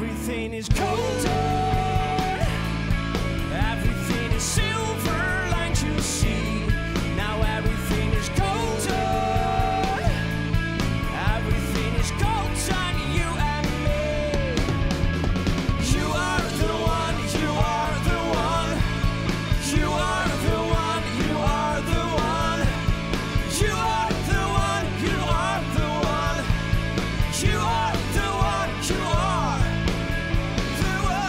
everything is golden, everything is silver line to see. Now everything is golden, everything is golden, you and me. You are the one, you are the one, you are the one, you are the one, you are the one, you are the one, you are the one, you are the one.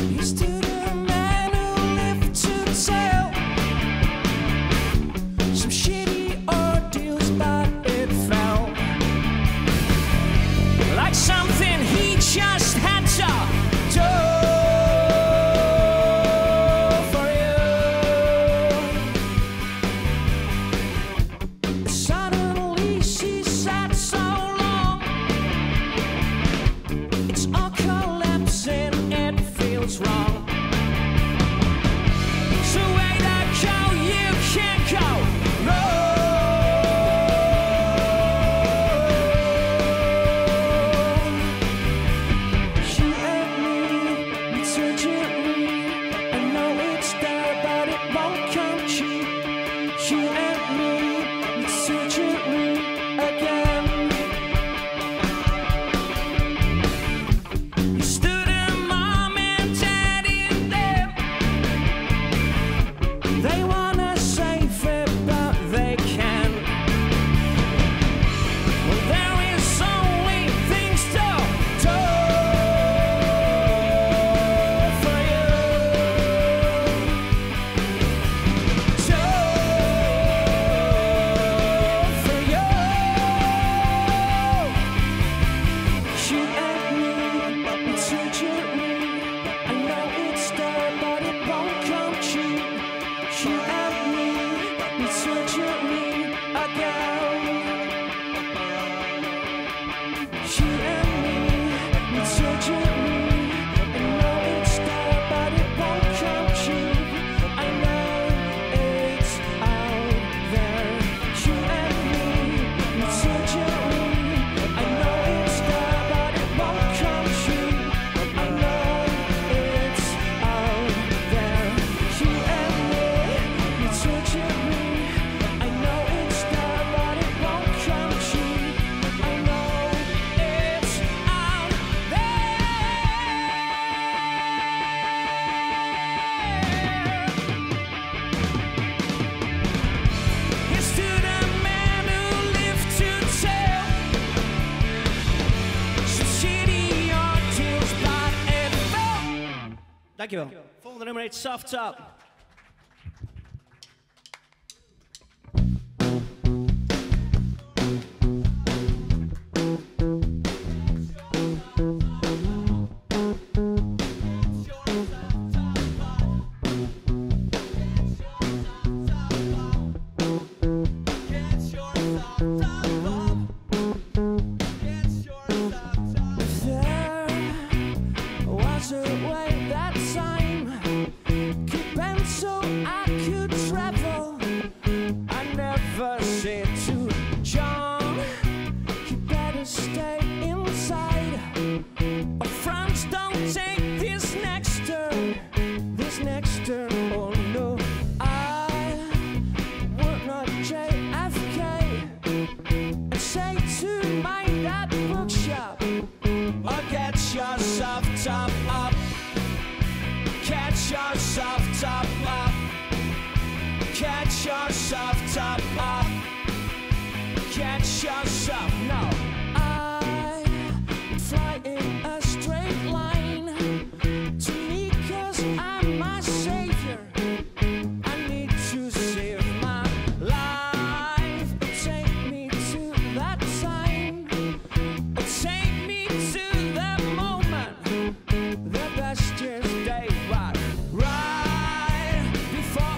He stood a man who lived to tell some shitty ordeals, but it felt like something he just had to do for you. Suddenly she sat so long, it's all collapsing, it feels wrong. So way to go, you can't go wrong. She and me, it's urgently. I know it's there, but it won't come cheap. She and me, it's urgently again. You stood in mom and dad in them. They wanna save it, but they can't. Well, there is only things to do for you. Do for you. She and me, it's urgently. I know it's there, but it won't come cheap. She and me, it's urgently again. She and me, it's urgently. I know it's there, but it won't come cheap. I know it's out there. She and me, it's urgently. I know it's there, but it won't come cheap. I know it's out there. She and me, it's urgently. I know it's there, but it won't come cheap. I know it's out there. Here's to the man who lived to tell some shitty ordeals, but it felt. Dankjewel. Volgende nummer heet Soft Up. There was a way that time could bend so I could travel. I never said to John, you better stay inside. Our friends don't take this next turn, this next turn. Oh no, I would not JFK and say to mind that bookshop. Or get yourself top up. Get yourself top up. Get yourself top up. Get yourself. No, I would fly in a straight line to me, 'cause I'm my savior. I need to save my life. Take me to that time. Take me to that moment. The best yesterday, right before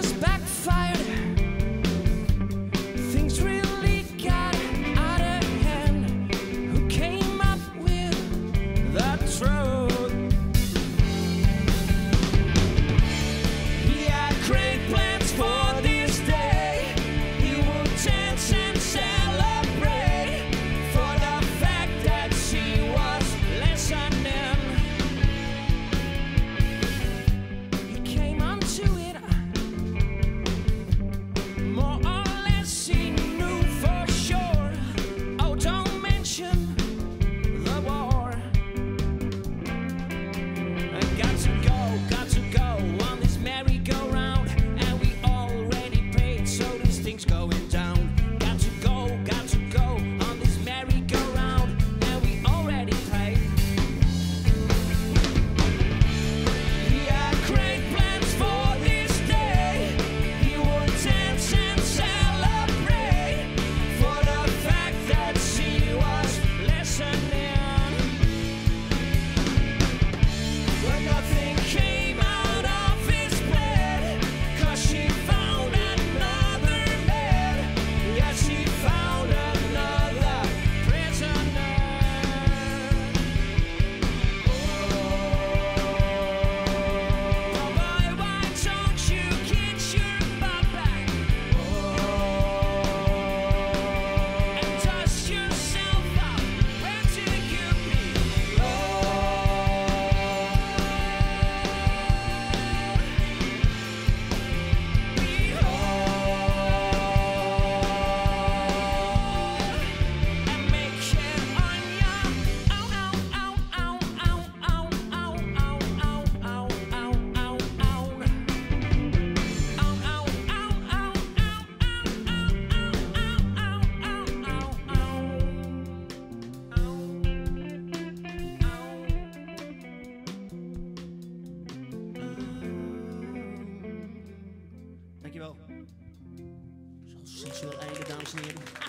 just backfired. Things really got out of hand. Who came up with the truth? He had great plans for this day. He would dance and celebrate for the fact that she was listening. He came onto it more or less, he knew for sure. Oh, don't mention the war. I got to go on this merry-go-round, and we already paid, so this thing's going down. Got to go on this merry-go-round, and we already paid. He had great plans for this day. He would dance and celebrate for the fact that she was listening. But nothing came out of his bed, 'cause she found another man. Yeah, she found another prisoner. Oh boy, why don't you get your butt back and dust yourself up? Where do you belong? And make it on ya. Ow, ow, ow, ow, ow, ow, ow, ow, ow, ow, ow, ow, ow. Ow, ow, ow, ow, ow, Dankjewel. Zoals sensueel einde, dames en heren.